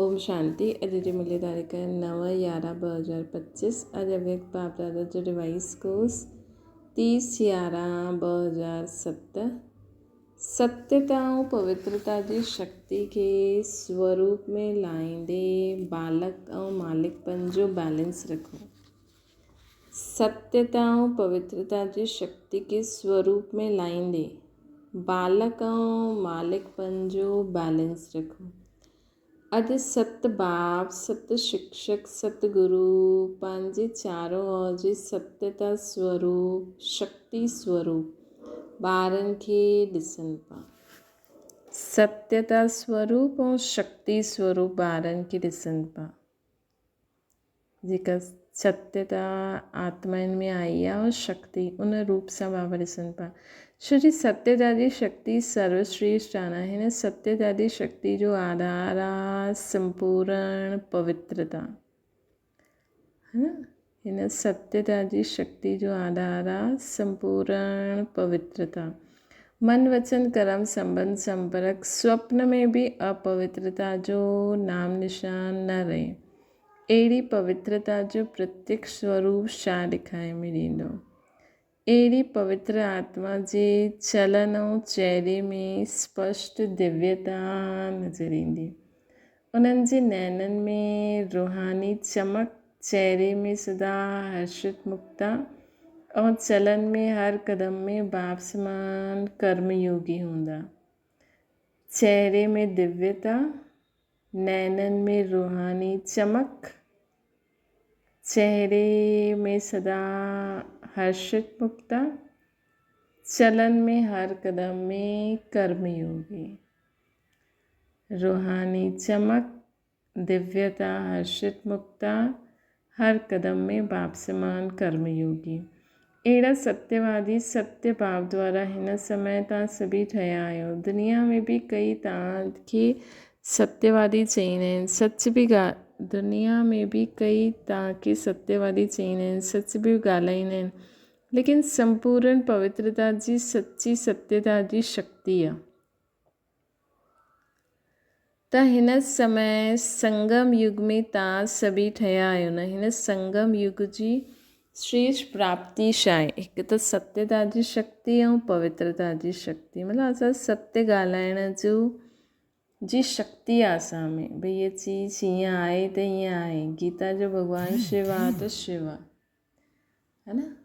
ओम शांति। अॼु जी मिली तारीख़ 9/11/2025। अॼु अव्यक्त बाप दादा जो डिवाइस कोर्स 30/11/2007। सत्यता ऐं पवित्रता जी शक्ति खे स्वरूप में लाहींदे बालक ऐं मालिकपन जो बैलेंस रखो। सत्यता ऐं पवित्रता जी शक्ति खे स्वरूप में लाहींदे बालक ऐं मालिकपन जो बैलेंस रखो। अॼु सत बाप, सत शिक्षक, सत गुरु पंहिंजे चारों ओर जी सत्यता स्वरूप, शक्ति स्वरूप ॿारनि खे ॾिसनि पिया। सत्यता स्वरूप ऐं शक्ति स्वरूप ॿारनि खे ॾिसनि पिया। जेका सत्यता आत्माउनि में आई आहे और शक्ति उन रूप सां बाबा ॾिसनि पिया। छो जी सत्यता जी शक्ति सर्वश्रेष्ठ आहे। हिन सत्यता जी शक्ति जो आधार आहे संपूर्ण पवित्रता, है न। हिन सत्यता जी शक्ति जो आधार आहे संपूर्ण पवित्रता। मन वचन कर्म संबंध संपर्क स्वप्न में भी अपवित्रता जो नाम निशान न रहे। अहिड़ी पवित्रता जो प्रत्यक्ष स्वरूप छा ॾेखारे में ॾींदो। अहिड़ी पवित्र आत्मा जे चलन ऐं चेहरे में स्पष्ट दिव्यता नज़र ईंदी। उन्हनि जे नैननि में रूहानी चमक, चेहरे में सदा हर्षित मुक्ता और चलन में हर कदम में बाप समान कर्मयोगी हूंदा। चेहरे में दिव्यता, नैनन में रूहानी चमक, चेहरे में सदा हर्षित मुक्ता, चलन में हर कदम में कर्मयोगी। रूहानी चमक, दिव्यता, हर्षित मुक्ता, हर कदम में बाप समान कर्मयोगी। अहिड़ा सत्यवादी सत्य भाव द्वारा हिन समय तव्हां सभी ठहिया आहियो। दुनिया में भी कई तव्हांखे सत्यवादी चईंदा आहिनि, सच बि दुनिया में भी कई तव्हांखे सत्यवादी चईंदा आहिनि, सच बि ॻाल्हाईंदा आहिनि, लेकिन संपूर्ण पवित्रता जी सच्ची सत्यता जी शक्ति आहे। त हिन समय संगम युग में तव्हां सभी ठहिया आहियो न। हिन संगम युग जी श्रेष्ठ प्राप्ति छा आहे? हिकु त सत्यता जी शक्ति ऐं पवित्रता जी शक्ति। मतिलबु असां सत्य ॻाल्हाइण जो जी शक्ति आहे असां में। भई हीअ चीज़ हीअं आहे त हीअं आहे। गीता जो भॻवानु शिव आहे त शिव आहे, है न।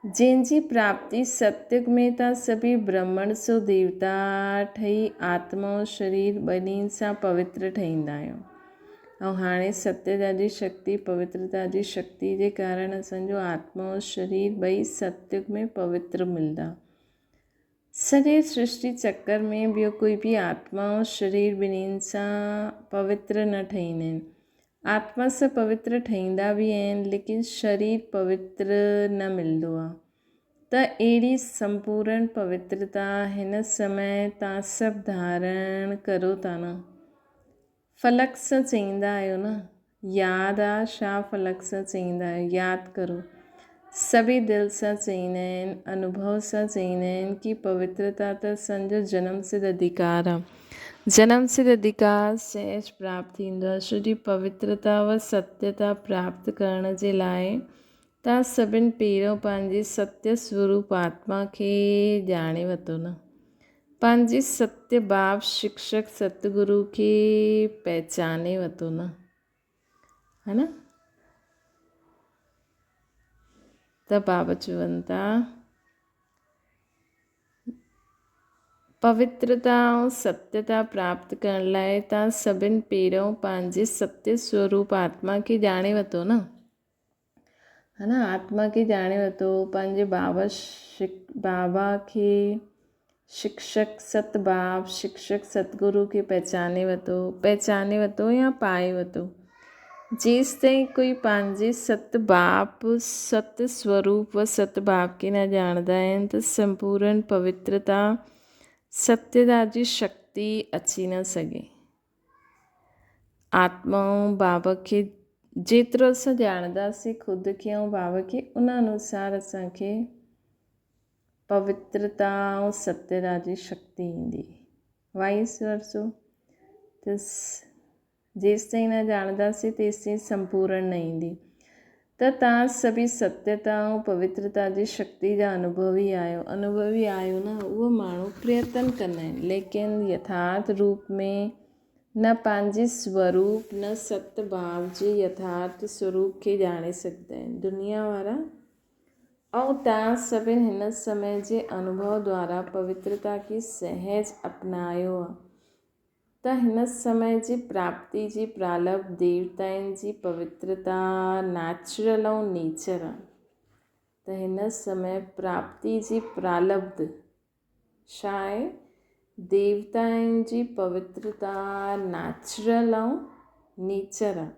जंहिंजी प्राप्ति सत्युग में तव्हां सभी ब्रह्मण सो देवता ठही आत्मा और शरीर ॿिन्हिनि सां पवित्र ठहींदा आहियो। ऐं हाणे सत्यता जी शक्ति, पवित्रता जी शक्ति जे कारण असांजो आत्मा और शरीर ॿई सत्युग में पवित्र मिलंदा। सॼे सृष्टि चक्कर में ॿियो कोई बि आत्मा और शरीर ॿिन्हिनि सां पवित्र न ठहींदा आहिनि। आत्मा सां पवित्र ठहींदा बि आहिनि, लेकिन शरीर पवित्र न मिलंदो आहे। त अहिड़ी संपूर्ण पवित्रता हिन समय तव्हां सभु धारण करो था न। फलक सां चईंदा आहियो न, यादि आहे छा फलक सां चईंदा आहियो, यादि करो। सभी दिलि सां चईंदा आहिनि, अनुभव सां चईंदा आहिनि कि पवित्रता त असांजो जन्म सिद्ध अधिकार आहे। जन्म सिद्ध अधिकार सहज प्राप्त थींदो आहे। छो जी पवित्रता व सत्यता प्राप्त करण जे लाइ तव्हां सभिनि पहिरियों पंहिंजे सत्य स्वरूप आत्मा खे ॼाणे वरितो न। पंहिंजे सत्य बाप शिक्षक सतगुरु खे पहचाने वरितो न, है न। त बाबा चवनि था पवित्रता ऐं सत्यता प्राप्त करण लाइ तव्हां सभिनि पहिरियों पंहिंजे सत्य स्वरूप आत्मा खे ॼाणे वरितो न, है न। आत्मा खे ॼाणे वरितो, पंहिंजे बाबा खे शिक्षक सत बाप शिक्षक सतगुरु खे पहचाने वरितो या पाए वरितो। जेसि ताईं कोई पंहिंजे सत बाप सत स्वरूप व सत बाप खे न ॼाणंदा आहिनि त संपूर्ण पवित्रता सत्यता जी शक्ति अची न सघे। आत्मा ऐं बाबा खे जेतिरो असां ॼाणंदासीं ख़ुदि खे ऐं बाबा खे, उन अनुसार असांखे पवित्रता ऐं सत्यता जी शक्ति ईंदी। वाइस वर्सो त जेसि ताईं न ॼाणंदासीं तेसि ताईं संपूर्ण न ईंदी। त तव्हां सभी सत्यता ऐं पवित्रता जी शक्ति जा अनुभवी आहियो न। उहो माण्हू प्रयत्न कंदा आहिनि लेकिन यथार्थ रूप में न पंहिंजे स्वरूप न सत्य भाव जे यथार्थ स्वरूप खे ॼाणे सघंदा आहिनि। दुनिया वारा ऐं तव्हां सभिनि हिन समय जे अनुभव द्वारा पवित्रता खे सहज अपनायो आहे। त हिन समय जी प्राप्ति जी प्रालब्ध देवताउनि जी पवित्रता नेचुरल ऐं नेचर आहे। त हिन समय प्राप्ति जी प्रालब्ध छा आहे? देवताउनि जी पवित्रता नेचुरल ऐं नेचर आहे।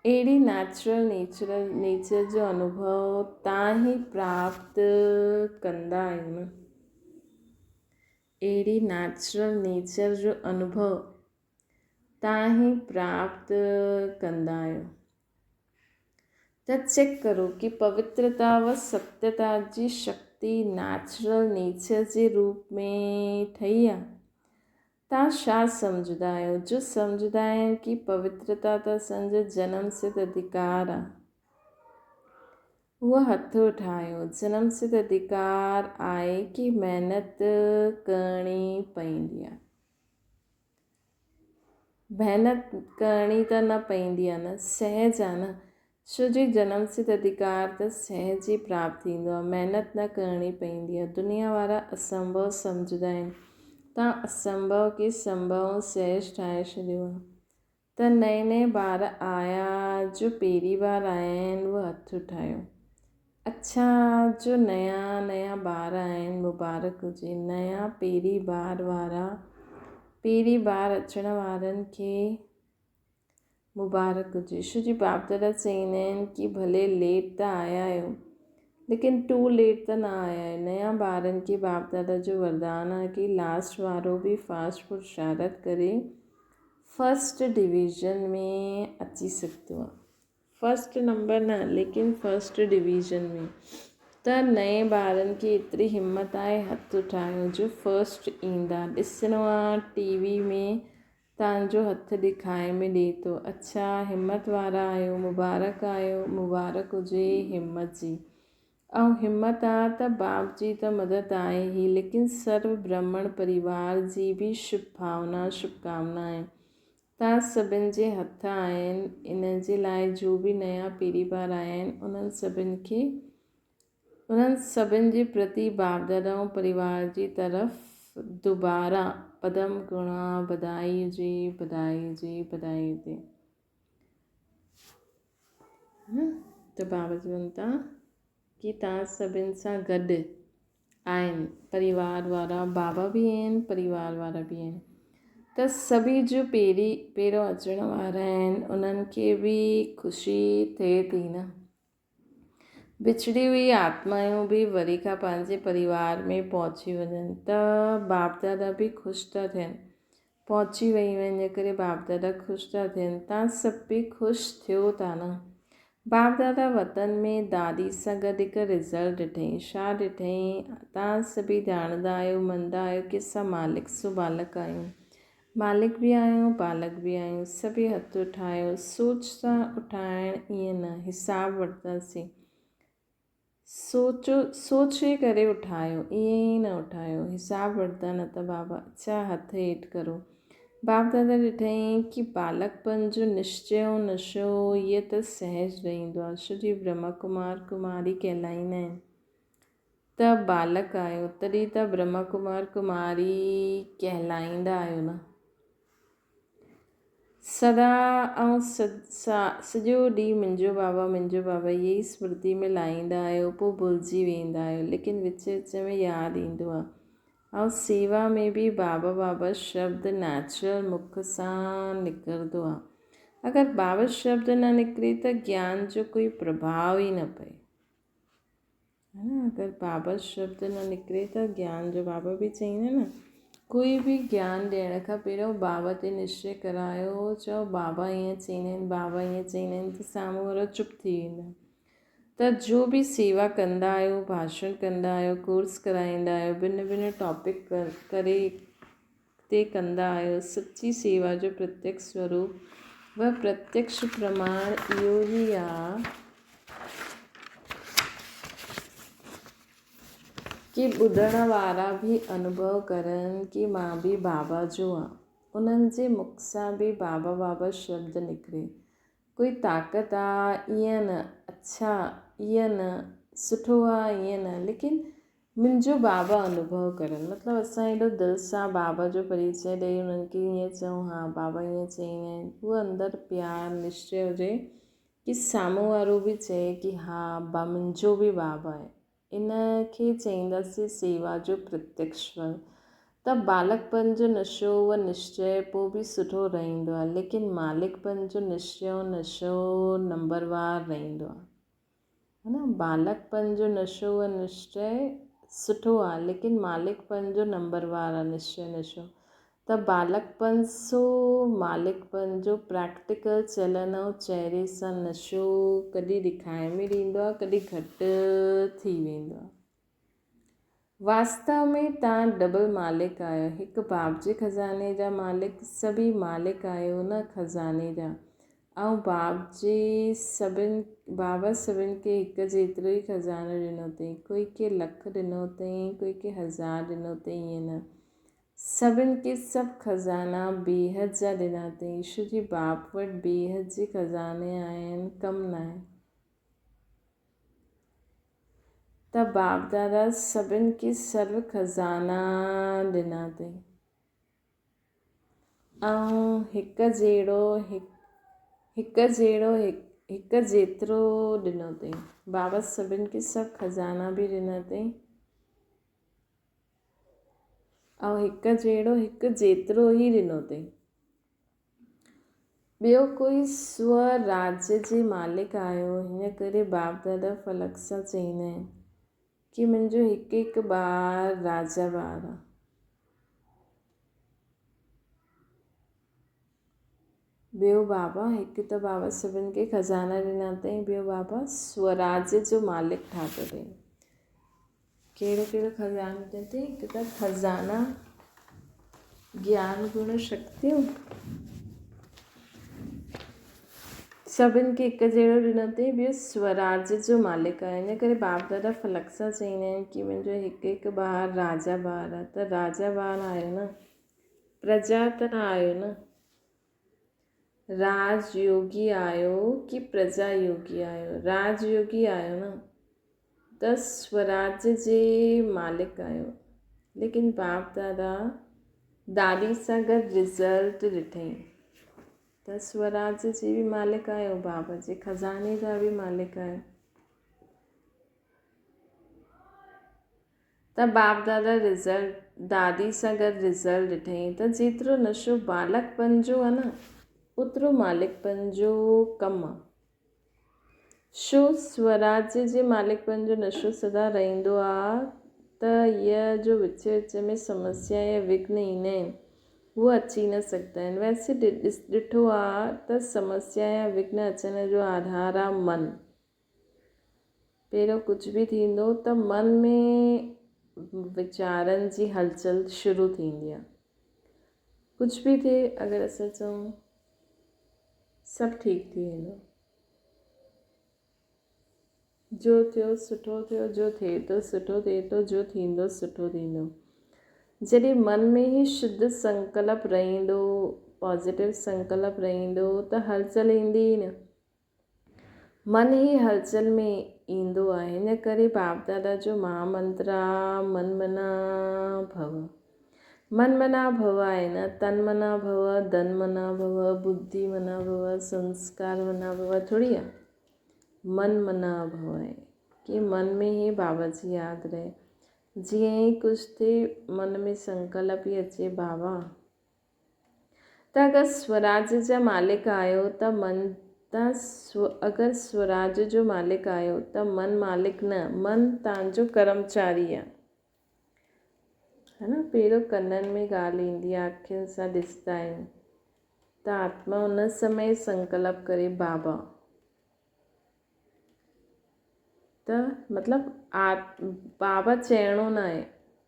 अहिड़ी नेचर जो अनुभव तव्हां ई प्राप्त कंदा आहियो न। अहिड़ी नेचर जो अनुभव तव्हां ई प्राप्त कंदा आहियो। त चेक करो कि पवित्रता व सत्यता जी शक्ति नेचुरल नेचर जे रूप में ठही आहे। तव्हां छा सम्झंदा आहियो? जो सम्झंदा आहिनि कि पवित्रता त असांजो जनम सिद्ध अधिकार आहे, उहो हथ उठायो। जनम सिद्ध अधिकार आहे कि महिनत करणी पवंदी आहे। महिनत करणी त न पवंदी आहे न, सहज आहे न। छो जो जनम सिद्ध अधिकार त सहज ई प्राप्त थींदो आहे, महिनत न करणी पवंदी आहे। दुनिया वारा असंभव सम्झंदा आहिनि। तव्हां असंभव खे संभव सहज ठाहे छॾियो आहे। त नए ॿार आया जो पहिरीं बार आया आहिनि उहो हथु उठायो। अच्छा, जो नया ॿार आहिनि मुबारक हुजे। नया पहिरीं बार अचण वारनि खे मुबारक हुजे। छो जो बाप दादा चवंदा आहिनि कि भले लेट त आया आहियो लेकिन टू लेट त न आया आहियो। नया ॿारनि खे बाप दादा जो वरदान आहे कि लास्ट वारो बि फास्ट पुरुषारथ करे फर्स्ट डिवीज़न में अची सघंदो आहे। फर्स्ट नंबर न लेकिन फर्स्ट डिवीज़न में। त नए ॿारनि खे एतिरी हिमत आहे, हथु उठायो जो फर्स्ट ईंदा। ॾिसणो आहे टीवी में तव्हांजो हथु ॾेखारे में ॾिए थो। अच्छा, हिमत वारा आहियो, मुबारक हुजे हिमत जी। ऐं हिमत आहे त बाप जी त मदद आहे ई, लेकिन सर्व ब्राह्मण परिवार जी बि शुभकामना आहे। तव्हां सभिनि जे हथ आहिनि। इन जे लाइ जो बि नया पहिरीं बार आया आहिनि उन्हनि सभिनि जे प्रति बाप दादा ऐं परिवार जी तरफ़ दोबारा पदम गुणा बधाई हुजे। त बाबा चवनि था कि तव्हां सभिनि सां गॾु आहिनि परिवार वारा। बाबा बि आहिनि, परिवार वारा बि आहिनि। त सभी जो पहिरियों अचण वारा आहिनि उन्हनि खे बि ख़ुशी थिए थी न। बिछड़ी हुई आत्मायूं बि वरी खां पंहिंजे परिवार में पहुची वञनि त बाप दादा बि ख़ुशि था थियनि। पहुची वयूं आहिनि, इन करे बाप दादा ख़ुशि था थियनि। तव्हां सभु बि ख़ुशि थियो था न। बाप दादा वतन में दादी सां गॾु हिकु रिज़ल्ट ॾिठईं। छा ॾिठईं? तव्हां सभी ॼाणंदा आहियो, मञंदा आहियो कि असां मालिक सो बालक आहियूं। मालिक बि आहियूं, बालक बि आहियूं। सभी हथु उठायो। सोच सां उठाइण ईअं न, हिसाबु वठंदासीं। सोचे करे उठायो, ईअं ई न उठायो, हिसाबु वठंदा न त बाबा। अच्छा, हथु हेठि करो। बाप दादा ॾिठईं कि बालकपन जो निश्चय ऐं नशो इहे त सहज रहंदो आहे। छो जो ब्रह्मा कुमार कुमारी कहलाईंदा आहिनि। त बालक आहियो तॾहिं त ब्रह्मा कुमार कुमारी कहलाईंदा आहियो न। सदा ऐं सॼो ॾींहुं मुंहिंजो बाबा इहे ई स्मृति में लाहींदा आहियो, पोइ भुलिजी वेंदा आहियो, लेकिन विच में यादि ईंदो आहे। ऐं सेवा में बि बाबा शब्द नेचुरल मुख सां निकिरंदो आहे। अगरि बाबा शब्द न निकिरे त ज्ञान जो कोई प्रभाव ई न पए, है न। अगरि बाबा शब्द न निकिरे त ज्ञान जो, बाबा बि चईंदा न, कोई बि ज्ञान ॾियण खां पहिरियों बाबा ते निश्चय करायो। चओ बाबा ईअं चईंदा आहिनि त साम्हूं वारो चुप थी वेंदा। त जो बि सेवा कंदा आहियो, भाषण कंदा आहियो, कोर्स कराईंदा आहियो, भिन्न टॉपिक करे ते कंदा आहियो। सची सेवा जो प्रत्यक्ष स्वरूप व प्रत्यक्ष प्रमाण इहो ई आहे कि ॿुधण वारा बि अनुभव करनि कि मां बि बाबा जो आहियां। उन्हनि जे मुख सां बि बाबा बाबा शब्द निकिरे। कोई ताक़त आहे ईअं न, अच्छा ईअं न, सुठो आहे ईअं न, लेकिन मुंहिंजो बाबा अनुभव करनि। मतिलबु असां एॾो दिलि सां बाबा जो परिचय ॾेई उन्हनि खे ईअं चऊं, हा बाबा ईअं चईंदा आहिनि, उहो अंदरि प्यारु निश्चय हुजे कि साम्हूं वारो बि चए कि हा मुंहिंजो बि बाबा आहे। इन खे चईंदासीं सेवा जो प्रत्यक्ष फल। त बालकपन जो नशो व निश्चय पोइ बि सुठो रहंदो आहे, लेकिन मालिकपन जो निश्चय नशो नंबरवार रहंदो आहे, है न। बालकपन जो नशो व निश्चय सुठो आहे, लेकिन मालिकपन जो नंबरवार आहे निश्चय नशो। त बालकपन सो मालिकपन जो प्रैक्टिकल चलन ऐं चहिरे सां नशो कॾहिं ॾेखारे में ॾींदो आहे, कॾहिं घटि थी वेंदो आहे। वास्तव में तव्हां डबल मालिक आहियो, हिकु बाप जे खज़ाने जा मालिक, सभई मालिक आहियो न खज़ाने जा। ऐं बाबा सभिनि खे हिकु जेतिरो ई खज़ानो ॾिनो अथई। कोई खे लख ॾिनो अथई, कोई खे 1000 ॾिनो अथई, ईअं न। सभिनि खे सभु खज़ाना बेहद जा ॾिना अथई। ईशू जी बाप वटि बेहद जे खज़ाने आहिनि, कम न आहे। त बाप दादा सभिनि खे सर्व खज़ाना ॾिना अथई ऐं हिकु जेतिरो ॾिनो अथई। बाबा सभिनि खे सभु खज़ाना बि ॾिना अथई ऐं हिकु जेतिरो ई ॾिनो अथई। ॿियो कोई स्वराज्य जे मालिक आहियो, हिन करे बाप दादा फलक सां चईंदा आहिनि कि मुंहिंजो हिकु ॿार राजा ॿार आहे। ॿियो बाबा हिकु त बाबा सभिनि खे खज़ाना ॾिना अथई, ॿियो बाबा स्वराज्य जो मालिक ठातो अथई। कहिड़ो कहिड़ो खज़ानो अथई? हिकु त खज़ाना ज्ञान गुण शक्तियूं, सभिनि खे हिकु जहिड़ो ॾिनो अथई। ॿियो स्वराज्य जो मालिक आहे, हिन करे बाप दादा फलक सां चईंदा आहिनि कि मुंहिंजो हिकु ॿार राजा ॿार आहे। त राजा ॿार आहियो न, प्रजा त न आहियो न। राजयोगी आहियो कि प्रजा योगी आहियो? राजयोगी आहियो न, त स्वराज्य जे मालिक आहियो। लेकिन बाप दादा दादी सां गॾु रिज़ल्ट ॾिठई त स्वराज्य जे बि मालिक आहियो, बाबा जे खज़ाने जा बि मालिक आहियो। त बाप दादा दादी सां गॾु रिज़ल्ट ॾिठई त जेतिरो नशो बालकपन जो आहे न, ओतिरो मालिकपन जो कमु आहे। छो स्वराज्य जे मालिकपन जो नशो सदा रहंदो आहे त हीअ जो विच विच में समस्या या विघ्न ईंदा आहिनि, उहे अची न सघंदा आहिनि। वैसे ॾिठो आहे त समस्या या विघ्न अचण जो आधार आहे मन। पहिरियों कुझु बि थींदो त मन में वीचारनि जी हलचल शुरू थींदी आहे। कुझु बि थिए, अगरि असां चऊं सभु ठीकु थी वेंदो, जो थियो सुठो थियो, जो थिए थो सुठो थिए थो, जो थींदो सुठो थींदो। जॾहिं मन में ई शुद्ध संकल्प रहंदो, पॉज़िटिव संकल्प रहंदो, त हलचल ईंदी ई न। मन ई हलचल में ईंदो आहे। हिन करे बाप दादा जो महामंत्र आहे मन मना भव। मन मना भव आहे न, तन मना भव, धन मना भव, बुद्धि मना भव, संस्कार मना भव थोड़ी आहे। मन मना भव आहे कि मन में ई बाबा जी यादि रहे। जीअं ई कुझु थिए मन में संकल्प ई अचे बाबा। त अगरि स्वराज्य जा मालिक आहियो अगरि स्वराज्य जो मालिक आहियो त मन मालिक न, मन तव्हांजो कर्मचारी आहे, है न। पहिरियों कननि में ॻाल्हि ईंदी आहे, अखियुनि सां ॾिसंदा आहियूं त आत्मा उन समय संकल्प करे बाबा, त मतिलबु बाबा चइणो न आहे,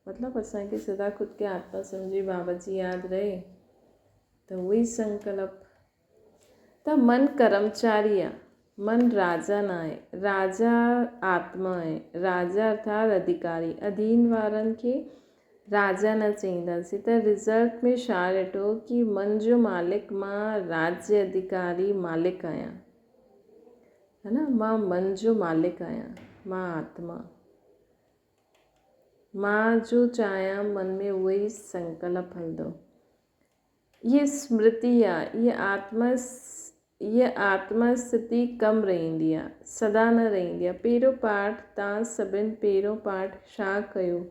मतिलबु असांखे सदा ख़ुदि खे आत्मा सम्झी बाबा जी यादि रहे त उहो ई संकल्प। त मन कर्मचारी आहे, मन राजा न आहे, राजा आत्मा आहे। राजा अर्थात अधिकारी, अधीन वारनि खे राजा न चईंदासीं। त रिज़ल्ट में छा ॾिठो कि मन जो मालिक मां, राज्य अधिकारी मालिक आहियां, है न। मां मन जो मालिक आहियां, मां आत्मा। मां जो चाहियां मन में उहो ई संकल्प हलंदो। ये स्मृति आहे, ये आत्मा स्थिति कम रहंदी आहे, सदा न रहंदी आहे। पहिरियों पाठ तव्हां सभिनि पहिरियों पाठ छा कयो,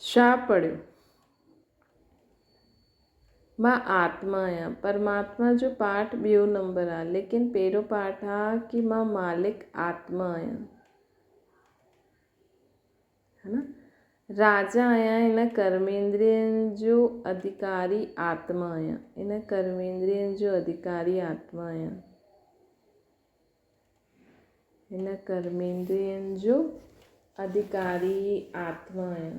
छा पढ़ियो? मां आत्मा आहियां। परमात्मा जो पाठ ॿियो नंबर आहे, लेकिन पहिरियों पाठ आहे कि मां मालिक आत्मा आहियां, है न। राजा आहियां, इन कर्मेंद्रियनि जो अधिकारी आत्मा आहियां, इन कर्मेंद्रियनि जो अधिकारी आत्मा आहियां, इन कर्मेंद्रियनि जो अधिकारी आत्मा आहियां,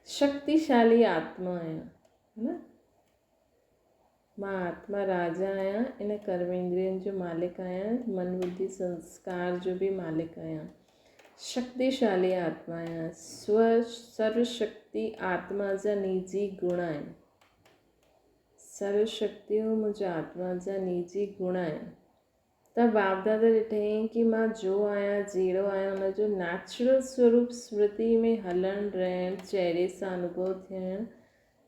शक्तिशाली आत्मा आहियां, है न। मां आत्मा राजा आहियां, इन कर्मेंद्रियनि जो मालिक आहियां, मन बुद्धि संस्कार जो बि मालिक आहियां, शक्तिशाली आत्मा आहियां। सर्वशक्ति आत्मा जा निजी गुण आहिनि, सर्वशक्तियूं मुंहिंजा आत्मा जा निजी गुण आहिनि। त बाप दादा ॾिठईं कि मां जो आहियां, जहिड़ो आहियां, उनजो नेचुरल स्वरूप स्मृति में हलणु रहणु, चहिरे सां अनुभव थियणु,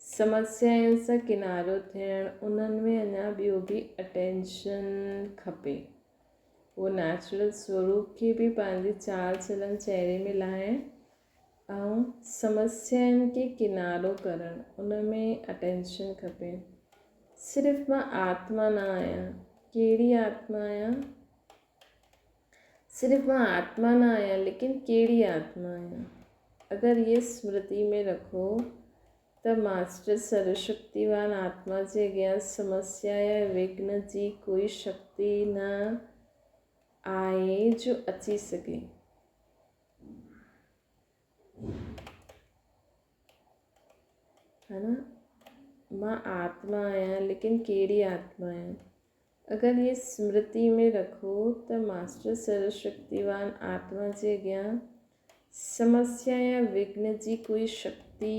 समस्याउनि सां किनारो थियणु, उन्हनि में अञा ॿियो बि अटेंशन खपे। उहो नेचुरल स्वरूप खे बि पंहिंजी चाल चलन चहिरे में लाहिणु ऐं समस्याउनि खे किनारो करणु, उन में अटेंशन खपे। सिर्फ़ु मां आत्मा न आहियां। कहिड़ी आत्मा आहियां? सिर्फ़ु मां आत्मा न आहियां, लेकिन कहिड़ी आत्मा आहियां? अगरि ये स्मृति में रखो त मास्टर सर्वशक्तिवान आत्मा जे अॻियां समस्या या विघ्न जी कोई शक्ति न आहे जो अची सघे। है न। मां आत्मा आहियां, लेकिन कहिड़ी आत्मा आहियां? अगरि ये स्मृति में रखो त मास्टर सर्वशक्तिवान आत्मा जे अॻियां समस्या या विघ्न जी कोई शक्ति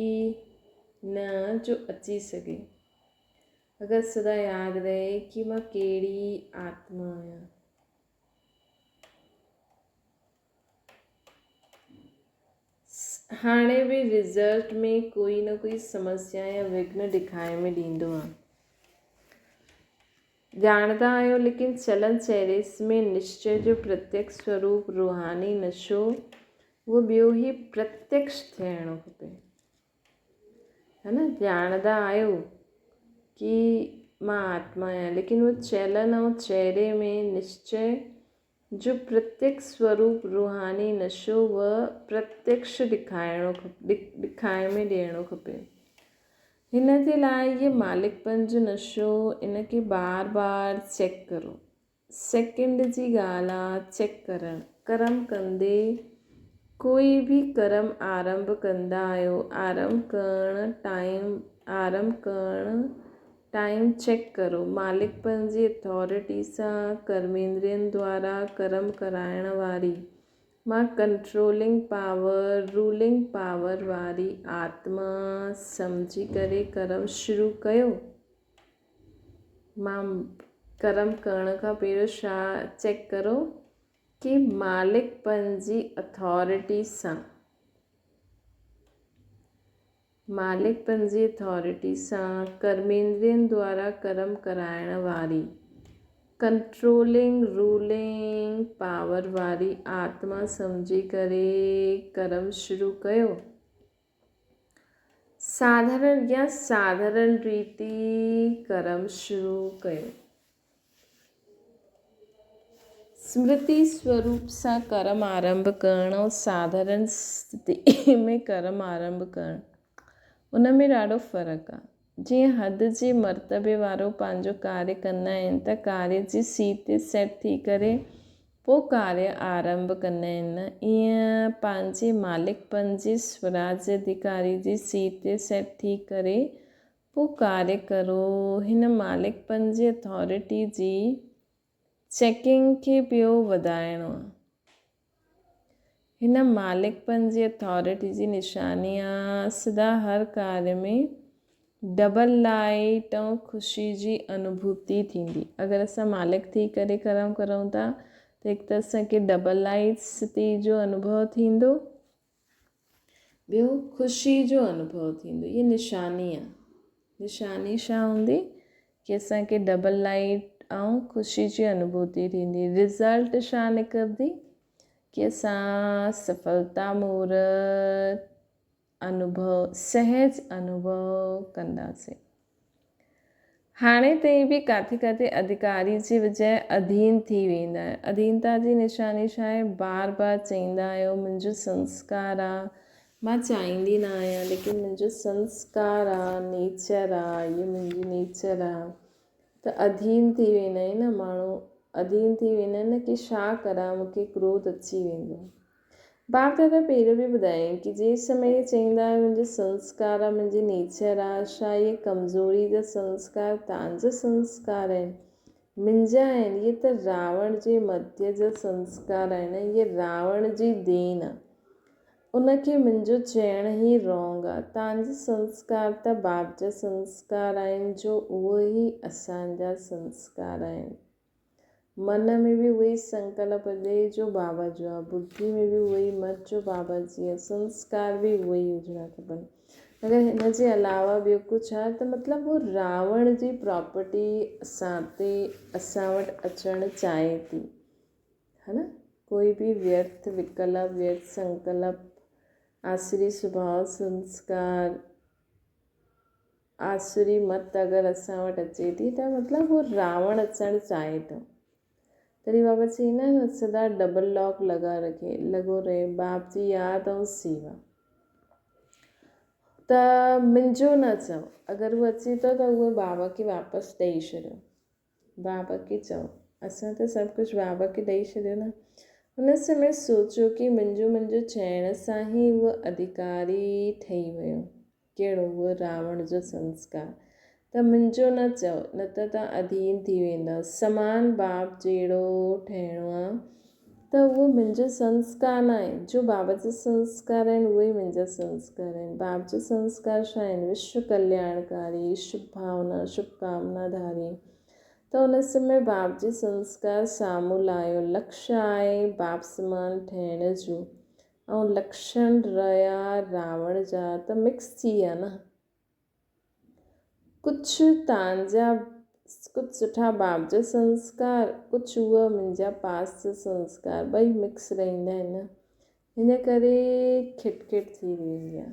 न जो अची सघे। अगरि सदा यादि रहे कि मां कहिड़ी आत्मा आहियां। हाणे बि रिज़ल्ट में कोई न कोई समस्या या विघ्न ॾेखारे में ॾींदो आहे। ॼाणंदा आहियो, लेकिन चलन चहिरे में निश्चय जो प्रत्यक्ष स्वरूप रूहानी नशो उहो ॿियो ई प्रत्यक्ष थियणो खपे, है न। ॼाणंदा आहियो कि मां आत्मा आहियां, लेकिन उहो चलन ऐं चहिरे में निश्चय जो प्रत्यक्ष स्वरूप रूहानी नशो व प्रत्यक्ष ॾेखारे में ॾियणो खपे। हिन जे लाइ ये मालिकपन जो नशो, इनखे बार बार चेक करो। सेकेंड जी ॻाल्हि आहे चेक करणु। कर्म कंदे, कोई बि कर्म आरंभ कंदा आहियो, आरंभ करणु टाइम चेक करो। मालिकपन जी अथॉरिटी सां कर्मेंद्रियनि द्वारा कर्म कराइण वारी, मां कंट्रोलिंग पावर, रूलिंग पावर वारी आत्मा सम्झी करे कर्म शुरू कयो। मां कर्म करण खां पहिरियों छा चेक करो कि मालिकपन जी अथॉरिटी सां, मालिकपन जी अथॉरिटी सां कर्मेंद्रियनि द्वारा कर्म कराइण वारी, कंट्रोलिंग रूलिंग पावर वारी आत्मा सम्झी करे कर्म शुरू कयो। साधारण रीति कर्म शुरू कयो। स्मृति स्वरूप सां कर्म आरंभ करणु ऐं साधारण स्थिति में कर्म आरंभ करणु, उन में ॾाढो फ़र्क़ु आहे। जीअं हद जे मर्तबे वारो पंहिंजो कार्य कंदा आहिनि त कार्य जी सीट ते सेट थी करे पोइ कार्य आरंभ कंदा आहिनि। ईअं पंहिंजे मालिकपन जी स्वराज्य अधिकारी जी सीट ते सेट थी करे पोइ कार्य करो। हिन मालिकपन जी अथॉरिटी जी चेकिंग खे ॿियो वधाइणो आहे। हिन मालिकपन जी अथॉरिटी जी निशानी आहे सदा हर कार्य में डबल लाइट ऐं ख़ुशी जी अनुभूति थींदी। अगरि असां मालिक थी करे कर्म करूं था त हिकु त असांखे डबल लाइट स्थिति जो अनुभव थींदो, ॿियो ख़ुशी जो अनुभव थींदो। इहा निशानी आहे। निशानी छा हूंदी कि असांखे डबल लाइट ऐं ख़ुशी जी अनुभूति थींदी। रिज़ल्ट छा निकिरंदी कि असां सफलता मूर्त अनुभव, सहज अनुभव कंदासीं। हाणे ताईं बि किथे किथे अधिकारी जी बजाए अधीन थी वेंदा आहिनि। अधीनता जी निशानी छा आहे? बार बार चईंदा आहियो मुंहिंजो संस्कार आहे, मां चाहींदी न आहियां लेकिन मुंहिंजो संस्कार आहे, नेचर आहे, इहो मुंहिंजी नेचर आहे। त अधीन थी वेंदा आहिनि न माण्हू, अधीन थी वेंदा आहिनि कि छा करां, मूंखे क्रोध अची वेंदो। बाप दादा पहिरियों बि ॿुधायईं कि जे समय चईंदा आहियो मुंहिंजो संस्कार आहे, मुंहिंजी नेचर आहे, छा इहे कमज़ोरी जा संस्कार तव्हांजा संस्कार आहिनि, मुंहिंजा आहिनि? इहे त रावण जे मध्य जा संस्कार आहिनि, इहे रावण जी देन आहे। उनखे मुंहिंजो चइण ई रॉन्ग आहे। तव्हांजा संस्कार त बाप जा संस्कार आहिनि जो उहे ई असांजा संस्कार आहिनि। मन में बि उहे ई संकल्प ॾे जो बाबा जो आहे, बुद्धि में बि उहे ई मत जो बाबा जी आहे, संस्कार बि उहे ई हुजणा खपनि। अगरि हिन जे अलावा ॿियो कुझु आहे त मतिलबु उहो रावण जी प्रॉपर्टी असां वटि अचणु चाहे थी, है न? कोई बि व्यर्थ विकल्प, व्यर्थ संकल्प, आसुरी स्वभाव संस्कार, आसुरी मत अगरि असां वटि अचे थी त मतिलबु उहो रावण अचणु चाहे थो। तॾहिं बाबा चईंदा आहिनि सदा डबल लॉक लॻो रहे, बाप जी यादि ऐं सेवा। त मुंहिंजो न चओ, अगरि उहो अचे थो त उहो बाबा खे वापसि ॾेई छॾियो। बाबा खे चओ, असां त सभु कुझु बाबा खे ॾेई छॾियो न। हुन समय सोचो कि मुंहिंजो चइण सां ई उहो अधिकारी ठही वियो। कहिड़ो? उहो रावण जो संस्कार। त मुंहिंजो न चओ, न त तव्हां अधीन थी वेंदव। समान बाप जहिड़ो ठहिणो आहे त उहो मुंहिंजो संस्कार न आहे। जो बाबा जा संस्कार आहिनि उहे ई मुंहिंजा संस्कार आहिनि। बाप जा संस्कार छा आहिनि? विश्व कल्याणकारी, शुभ भावना, शुभकामनाधारी। त उन समय बाप जे संस्कार साम्हूं लाहियो। लक्ष्य आहे बाप समान ठहिण जो ऐं लक्षण रहिया रावण जा, त मिक्स थी विया न। कुझु तव्हांजा, कुझु सुठा बाप जा संस्कार, कुझु उहा मुंहिंजा पास्ट जा संस्कार, ॿई मिक्स रहंदा आहिनि न। हिन करे खिटखिट थी वेंदी आहे,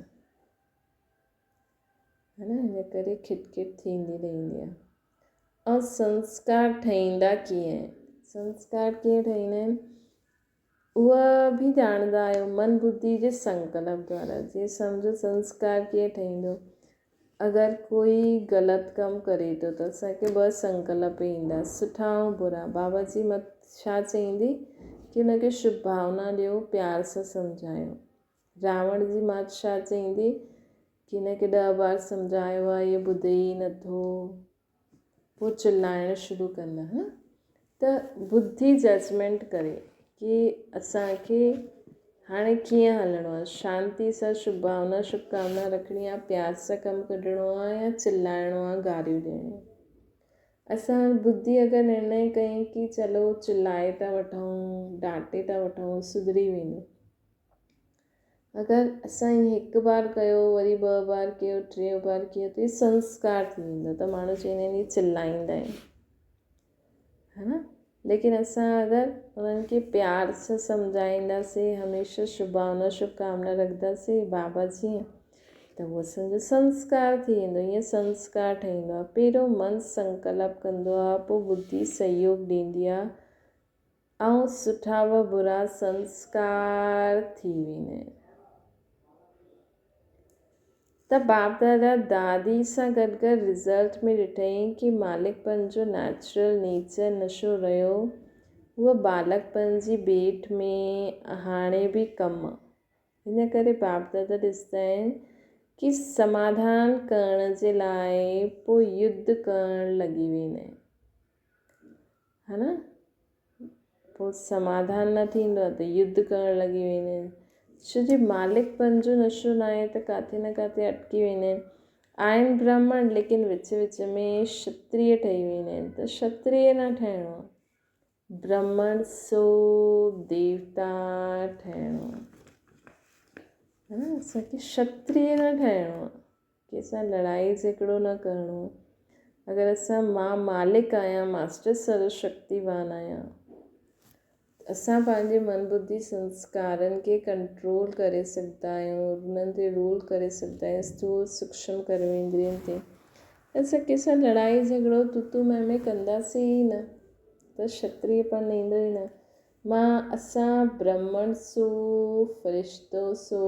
है न? हिन करे खिटखिट थींदी रहंदी आहे। ऐं संस्कार ठहींदा कीअं? संस्कार कीअं ठहींदा आहिनि उहा बि ॼाणंदा आहियो मन बुद्धि जे संकल्प द्वारा। जीअं सम्झो संस्कार कीअं ठहींदो? अगरि कोई ग़लति कमु करे थो त असांखे 2 संकल्प ईंदा, सुठा ऐं बुरा। बाबा जी मत छा चईंदी कि हुनखे शुभ भावना ॾियो, प्यार सां सम्झायो। रावण जी मत छा चईंदी कि हिनखे 10 बार सम्झायो आहे, इहो ॿुधे ई नथो, पोइ चिल्लाइणु शुरू कंदा। हा, त बुद्धि जजमेंट करे कि असांखे हाणे कीअं हलणो आहे। शांती सां शुभ भावना शुभकामना रखणी आहे, प्यार सां कमु कढणो आहे या चिल्लाइणो आहे, गारियूं ॾियणियूं। असां बुद्धि अगरि निर्णय कयूं कि चलो चिल्लाए था वठूं, डांटे था वठूं, सुधरी वेंदो। अगरि असां हिकु बार कयो, वरी 2 बार कयो, 3 बार कयो त इहे संस्कार थी वेंदो। त माण्हू चवंदा आहिनि चिल्लाईंदा आहिनि, है न? लेकिन असां अगरि उन्हनि खे प्यार सां सम्झाईंदासीं, हमेशह शुभ भावना शुभकामना रखंदासीं बाबा जीअं, त उहो असांजो संस्कार थी वेंदो। ईअं संस्कार ठहींदो आहे। पहिरियों मन संकल्प कंदो आहे, पोइ बुद्धि सहयोग ॾींदी आहे ऐं सुठा व बुरा संस्कार थी वेंदा आहिनि। त बाप दादा दादी सां गॾु गॾु रिज़ल्ट में ॾिठईं कि मालिकपन जो नेचुरल नेचर नशो रहियो उहा बालकपन जी भेट में हाणे बि कमु हिन करे बाप दादा ॾिसंदा आहिनि कि समाधान करण जे लाइ पोइ युद्ध करणु लॻी वेंदा आहिनि, है न। पोइ समाधान न थींदो आहे त युद्ध करणु लॻी वेंदा आहिनि, छो जे मालिकपन जो नशो न आहे त किथे न किथे अटकी वेंदा आहिनि। आहिनि ब्राह्मण लेकिन विच विच में क्षत्रिय ठही वेंदा आहिनि, त क्षत्रिय न ठहिणो आहे, ब्राह्मण सो देवता ठहिणो आहे, है न। असांखे क्षत्रिय न ठहिणो आहे, कंहिंसां लड़ाई झगड़ो न करिणो आहे। अगरि मां मालिक आहियां, मास्टर सर्वशक्तिवान आहियां, असां पंहिंजे मन बुद्धि संस्कारनि खे कंट्रोल करे सघंदा आहियूं, उन्हनि ते रूल करे सघंदा आहियूं, स्थूल सूक्ष्म कर्म इंद्रियनि ते। असां कंहिंसां लड़ाई झगड़ो तूतू मैं कंदासीं ई न, त क्षत्रियपन ईंदो ई न। असां ब्राह्मण सो फ़रिश्तो सो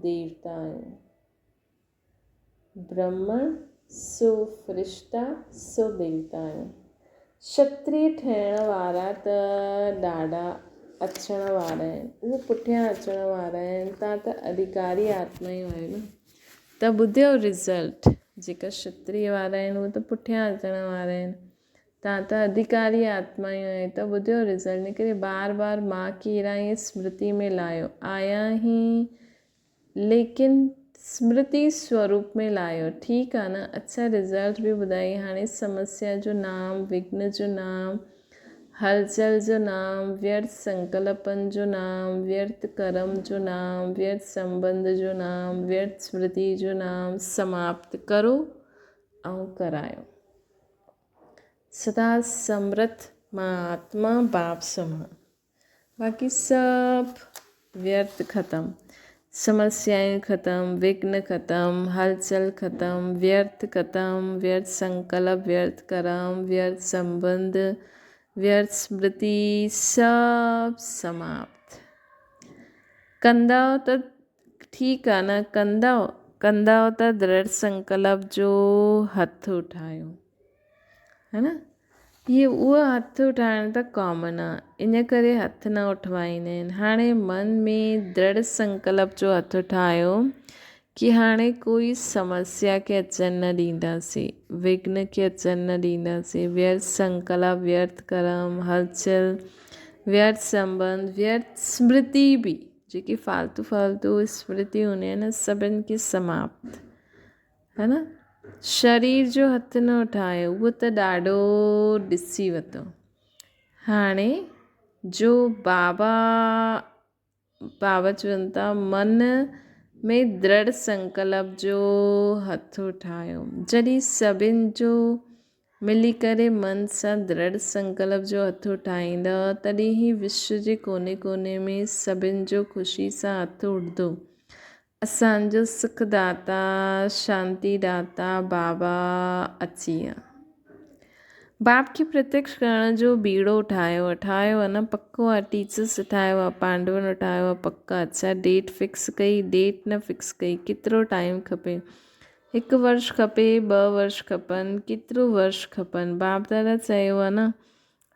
देवता आहियूं, ब्राह्मण सो फ़रिश्ता सो देवता आहियूं। क्षत्रिय ठहिण वारा त ॾाढा अचण वारा आहिनि, उहे पुठियां अचण वारा आहिनि। तव्हां त अधिकारी आत्मा ई आहियो न, त ॿुधियो रिज़ल्ट। जेका क्षत्रिय वारा आहिनि उहे त पुठियां अचण वारा आहिनि, तव्हां त अधिकारी आत्मा ई आहियो, त ॿुधियो रिज़ल्ट। इन करे बार बार मां केरु आहीं स्मृति में लायो, आया ही लेकिन स्मृति स्वरूप में लायो, ठीकु आहे न। अच्छा रिज़ल्ट बि ॿुधाई। हाणे समस्या जो नाम, विघ्न जो नाम, हलचल जो नाम, व्यर्थ संकल्पन जो नाम, व्यर्थ कर्म जो नाम, व्यर्थ संबंध जो नाम, व्यर्थ स्मृति जो नाम समाप्त करो ऐं करायो। सदा समर्थ मां आत्मा बाप समा, बाक़ी सभु व्यर्थ ख़त्म, समस्याएं ख़त्म, विघ्न ख़त्म, हलचल ख़त्म, व्यर्थ ख़त्म, व्यर्थ संकल्प, व्यर्थ कर्म, व्यर्थ संबंध, व्यर्थ स्मृति, सब समाप्त। कंदा त ठीकु आहे न, कंदा त दृढ़ संकल्प जो हथ उठायो, है न। उहो हथ उठाइण त कॉमन आहे, इन करे हथ न उठवाईंदा आहिनि। हाणे मन में दृढ़ संकल्प जो हथ उठायो कि हाणे कोई समस्या खे अचनि न ॾींदासीं, विघ्न खे अचनि न ॾींदासीं। व्यर्थ संकल्प, व्यर्थ कर्म, हलचल, व्यर्थ संबंध, व्यर्थ स्मृति बि, जेकी फालतू स्मृति हूंदी आहे न, सभिनि खे समाप्त, है न। शरीर जो हथ न उठायो, उहो त ॾाढो ॾिसी वरितो। हाणे जो बाबा चवनि था मन में दृढ़ संकल्प जो हथ उठायो, जॾहिं सभिनि जो मिली करे मन सां दृढ़ संकल्प जो हथ उठाईंदा, तॾहिं ई विश्व जे कोने कोने में सभिनि जो ख़ुशी सां हथ उठंदो। असांजो सुखदाता, शांतिदाता बाबा अची विया। बाप खे प्रत्यक्ष करण जो बीड़ो उठायो आहे न, पको आहे। टीचर्स उठायो आहे, पांडवन उठायो आहे, पक्का। अच्छा डेट फिक्स कई, डेट न फिक्स कई, केतिरो टाइम खपे, 1 वर्ष खपे, 2 वर्ष खपनि, केतिरो वर्ष खपनि। बाप दादा चयो आहे न,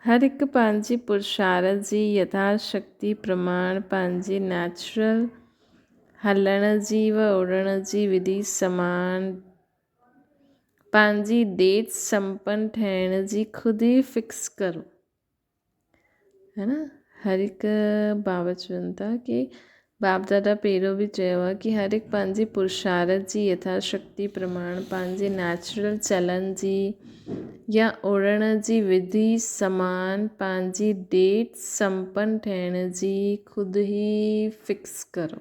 हर हिकु पंहिंजी पुरुषार्थ जी यथाशक्ति प्रमाण पंहिंजे नेचुरल हलण जी व उड़ण जी विधि समान पंहिंजी डेट संपन्न ठहिण जी ख़ुदि ई फिक्स करो, है न। हर हिकु बाबा चवनि था कि बाप दादा पहिरियों बि चयो आहे कि हर हिकु पंहिंजी पुरुषार्थ जी यथाशक्ति प्रमाण पंहिंजे नेचुरल चलन जी या उड़ण जी विधि समान पंहिंजी डेट संपन्न ठहिण जी ख़ुदि ई फिक्स करो,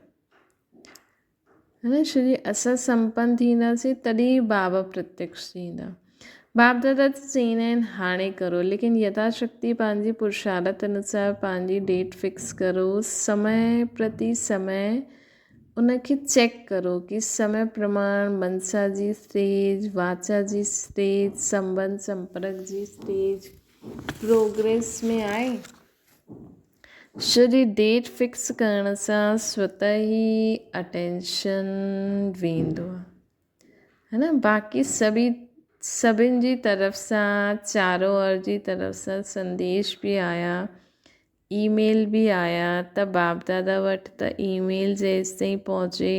है न। श्री असां संपन्न थींदासीं तॾहिं बाबा प्रत्यक्ष थींदा। बाप दादा त चईंदा आहिनि हाणे करो, लेकिन यथाशक्ति पंहिंजी पुरुषार्थ अनुसार पंहिंजी डेट फिक्स करो। समय प्रति समय उनखे चेक करो कि समय प्रमाण मनसा जी स्टेज, वाचा जी स्टेज, संबंध संपर्क जी स्टेज प्रोग्रेस में आहे। छो डेट फिक्स करण सां स्वतः ई अटेंशन वेंदो आहे, है न। बाक़ी सभिनि जी तरफ़ सां, चारों ओर जी तरफ़ सां संदेश बि आया ईमेल बि आया त बाप दादा वटि त ईमेल जेसि ताईं पहुचे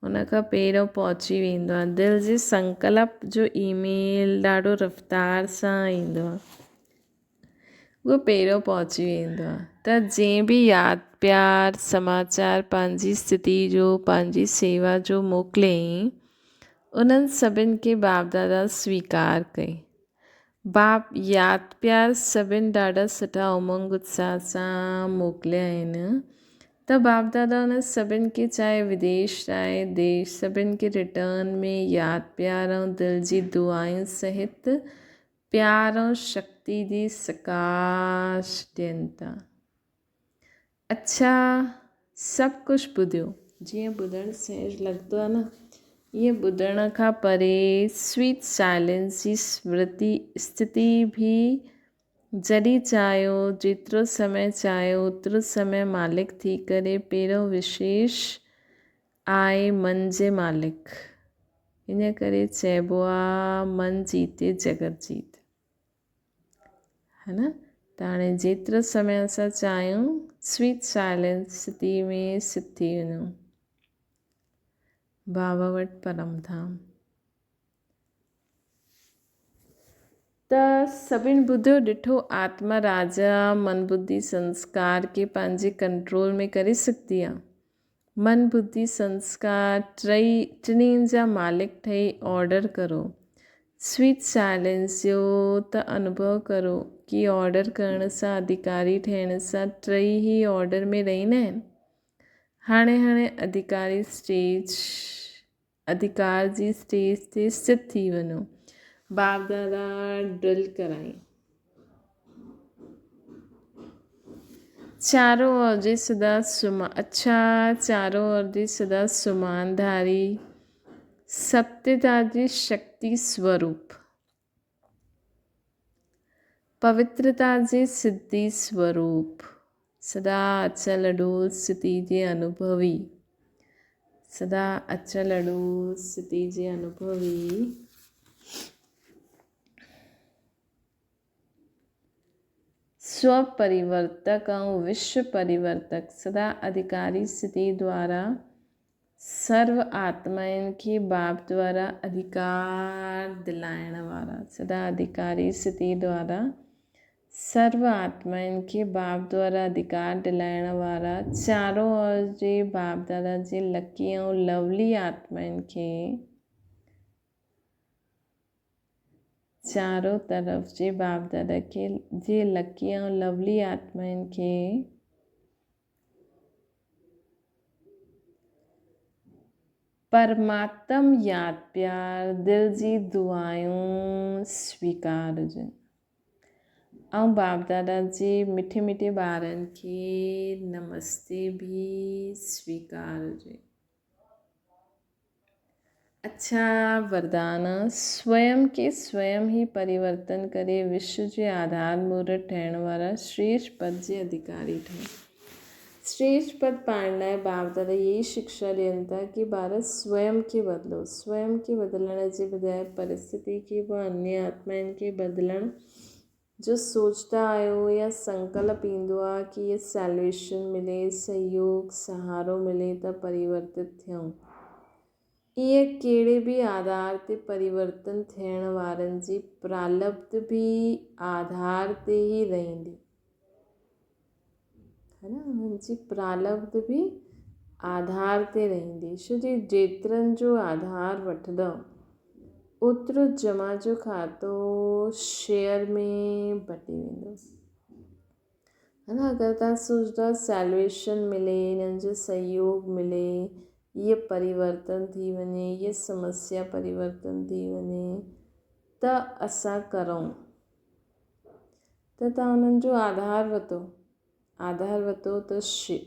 उन खां पहिरियों पहुची वेंदो आहे। दिलि जे संकल्प जो ईमेल ॾाढो रफ़्तार सां ईंदो आहे, उहो पहिरियों पहुची वेंदो आहे। त जंहिं बि यादि प्यार समाचार पंहिंजी स्थिति जो पंहिंजी सेवा जो मोकिलियईं उन्हनि सभिनि खे बाप दादा स्वीकार कई। बाप यादि प्यार सभिनि ॾाढा सुठा उमंग उत्साह सां मोकिलिया आहिनि त बाप दादा उन सभिनि खे चाहे विदेश चाहे देश सभिनि खे रिटर्न में यादि प्यार ऐं दिलि जी दुआयुनि सहित प्यार ऐं शक्ति जी सकाश ॾियनि था। अच्छा, सभु कुझु ॿुधियो, जीअं ॿुधणु सहज लॻंदो आहे न, ईअं ॿुधण खां परे स्वीट साइलेंस जी स्थिति बि जॾहिं चाहियो जेतिरो समय चाहियो ओतिरो समय मालिक थी करे पहिरियों विशेष आहे मन जे मालिक। इन करे चइबो आहे मन जीते जगत जीत, है न। त हाणे जेतिरो समय असां चाहियूं स्वीट साइलेंस स्थिति में स्थित थी वञूं बाबा वटि परम धाम। त सभिनि ॿुधियो ॾिठो, आत्मा राजा मन बुद्धि संस्कार खे पंहिंजे कंट्रोल में करे सघंदी आहे। मन बुद्धि संस्कार टिन्हिनि जा मालिक ठही ऑर्डर करो। स्वीट साइलेंस जो त अनुभव करो कि ऑर्डर करण सां अधिकारी ठहिण सां टई ई ऑर्डर में रहंदा आहिनि। हाणे अधिकार जी स्टेज ते स्थित थी वञो। बाप दादा ड्रिल कराई, चारों ओर जे सदा चारों ओर जे सदा सुमानधारी सत्यता जी शक्ति स्वरूप, पवित्रता जे सिद्धि स्वरूप, सदा अचल अडोल स्थिति जे अनुभवी, सदा अचल अडोल स्थिति जे अनुभवी स्व परिवर्तक ऐं विश्व परिवर्तक, सदा अधिकारी स्थिति द्वारा सर्व आत्माउनि खे बाप द्वारा अधिकार दिलाइण वारा, सदा अधिकारी स्थिति द्वारा सर्व आत्माउनि खे बाप द्वारा अधिकार दिलाइण वारा चारों ओर जे बाप दादा जे लकी ऐं लवली आत्माउनि खे, चारों तरफ़ जे बाप दादा के जे लकी ऐं लवली आत्माउनि खे परमात्म यादि प्यार दिलि जी दुआयूं स्वीकार हुजनि ऐं बाप दादा जे मिठे मिठे ॿारनि खे नमस्ते भी स्वीकार हुजे। अच्छा, वरदान स्वयं के स्वयं ही परिवर्तन करे विश्व जे आधार मूर्त ठहिण वारा श्रेष्ठ पद जे अधिकारी ठहो। श्रेष्ठ पद पाइण लाइ बाप दादा इहे शिक्षा ॾियनि था कि ॿार स्वयं खे बदिलो। स्वयं खे बदिलण जे बजाए परिस्थिति खे व अन्य आत्माउनि खे बदिलण जो सोचता आहियो या संकल्प ईंदो आहे कि ये सैल्वेशन मिले, सहयोग सहारो मिले त परिवर्तित थियूं। इहे कहिड़े बि आधार ते परिवर्तन थियण वारनि जी प्रालब्ध बि आधार ते ई रहंदी, है न। उन्हनि जी प्रालब्ध बि आधार ते रहंदी, छो जे जेतिरनि जो आधार वठंदव ओतिरो जमा जो खातो शेयर में बटी वेंदो, है न। अगरि तव्हां सोचंदा सैल्वेशन मिले, इन्हनि जो सहयोग मिले, ये परिवर्तन थी वञे, ये समस्या परिवर्तन थी वञे त असां करूं, त तव्हां उन्हनि जो आधार वठो त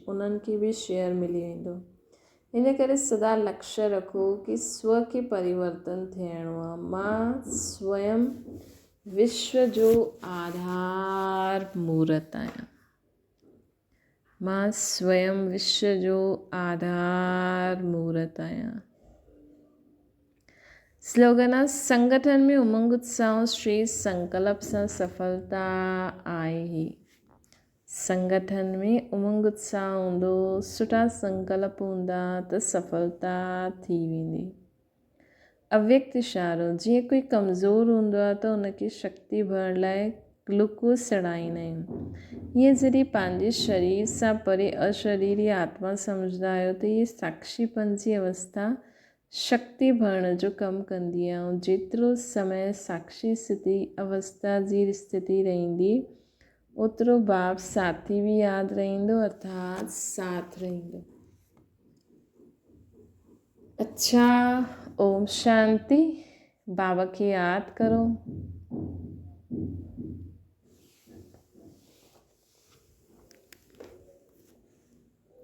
उन्हनि खे बि शेयर मिली वेंदो। इन करे सदा लक्ष्य रखो कि स्व खे परिवर्तन थियणो आहे। मां स्वयं विश्व जो आधार मूर्त आहियां। मां स्वयं विश्व जो आधार मूर्त आहियां। स्लोगन आहे, संगठन में उमंग उत्साह श्रेष्ठ संकल्प सां सफलता आहे ही। संगठन में उमंग उत्साह हूंदो, सुठा संकल्प हूंदा त सफलता थी वेंदी। अव्यक्त इशारो, जीअं कोई कमज़ोर हूंदो आहे त उनखे शक्ति भरण लाइ ग्लूकोज चढ़ाईंदा आहियूं। ईअं जॾहिं पंहिंजे शरीर सां परे अशरीरी आत्मा सम्झंदा आहियो त इहे साक्षीपन जी अवस्था शक्ति भरण जो कमु कंदी आहे। ऐं जेतिरो समय साक्षी स्थिति अवस्था जी स्थिति रहंदी ओतिरो भाव साथी बि यादि रहंदो अर्थात साथ रहंदो। अच्छा, ओम शांति। बाबा खे यादि करो।